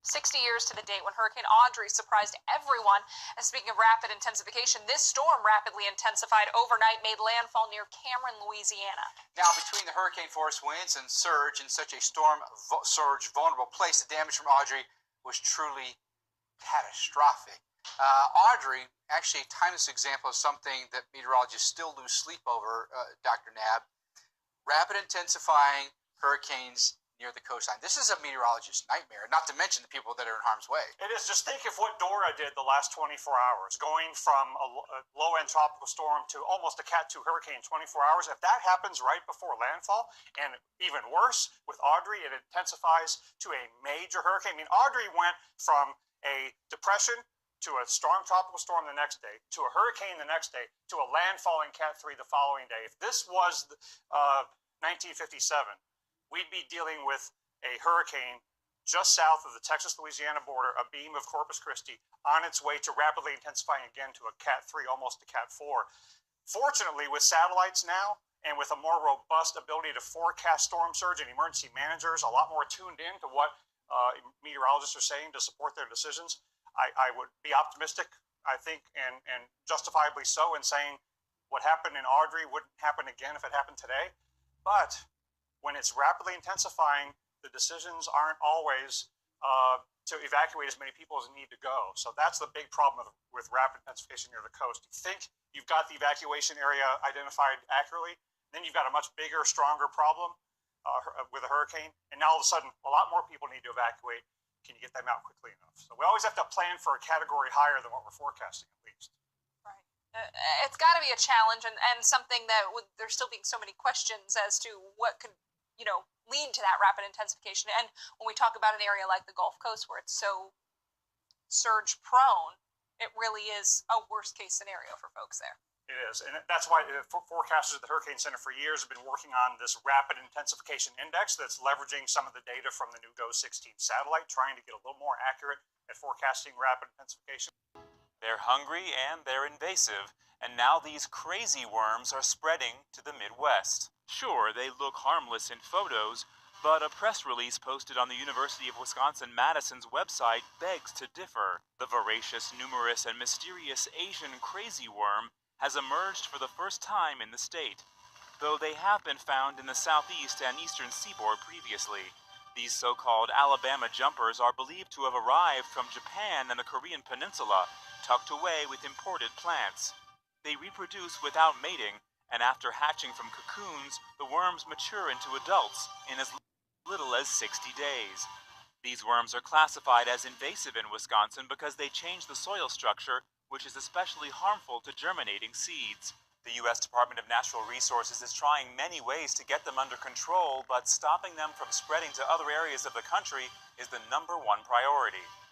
60 years to the date when Hurricane Audrey surprised everyone. And speaking of rapid intensification, this storm rapidly intensified overnight, made landfall near Cameron, Louisiana. Now, between the hurricane force winds and surge in such a storm surge vulnerable place, the damage from Audrey was truly catastrophic. Audrey, actually, a timeless example of something that meteorologists still lose sleep over, Dr. Knabb. Rapid intensifying hurricanes near the coastline. This is a meteorologist's nightmare, not to mention the people that are in harm's way. It is. Just think of what Dora did the last 24 hours, going from a low-end tropical storm to almost a Cat 2 hurricane in 24 hours. If that happens right before landfall, and even worse, with Audrey, it intensifies to a major hurricane. I mean, Audrey went from a depression to a strong tropical storm the next day, to a hurricane the next day, to a landfalling Cat 3 the following day. If this was 1957, we'd be dealing with a hurricane just south of the Texas-Louisiana border, a beam of Corpus Christi, on its way to rapidly intensifying again to a Cat 3, almost a Cat 4. Fortunately, with satellites now, and with a more robust ability to forecast storm surge, and emergency managers a lot more tuned in to what meteorologists are saying to support their decisions, I would be optimistic, I think, and justifiably so, in saying what happened in Audrey wouldn't happen again if it happened today. But when it's rapidly intensifying, the decisions aren't always to evacuate as many people as need to go. So that's the big problem with rapid intensification near the coast. You think you've got the evacuation area identified accurately, then you've got a much bigger, stronger problem with a hurricane, and now all of a sudden a lot more people need to evacuate. Can you get them out quickly enough? So we always have to plan for a category higher than what we're forecasting, at least. Right. It's got to be a challenge, and something that there's still being so many questions as to what could lead to that rapid intensification. And when we talk about an area like the Gulf Coast where it's so surge prone, it really is a worst case scenario for folks there. It is, and that's why forecasters at the Hurricane Center for years have been working on this rapid intensification index that's leveraging some of the data from the new GOES-16 satellite, trying to get a little more accurate at forecasting rapid intensification. They're hungry and they're invasive, and now these crazy worms are spreading to the Midwest. Sure, they look harmless in photos, but a press release posted on the University of Wisconsin-Madison's website begs to differ. The voracious, numerous, and mysterious Asian crazy worm has emerged for the first time in the state, though they have been found in the southeast and eastern seaboard previously. These so-called Alabama jumpers are believed to have arrived from Japan and the Korean peninsula, tucked away with imported plants. They reproduce without mating, and after hatching from cocoons, the worms mature into adults in as little as 60 days. These worms are classified as invasive in Wisconsin because they change the soil structure, which is especially harmful to germinating seeds. The U.S. Department of Natural Resources is trying many ways to get them under control, but stopping them from spreading to other areas of the country is the #1 priority.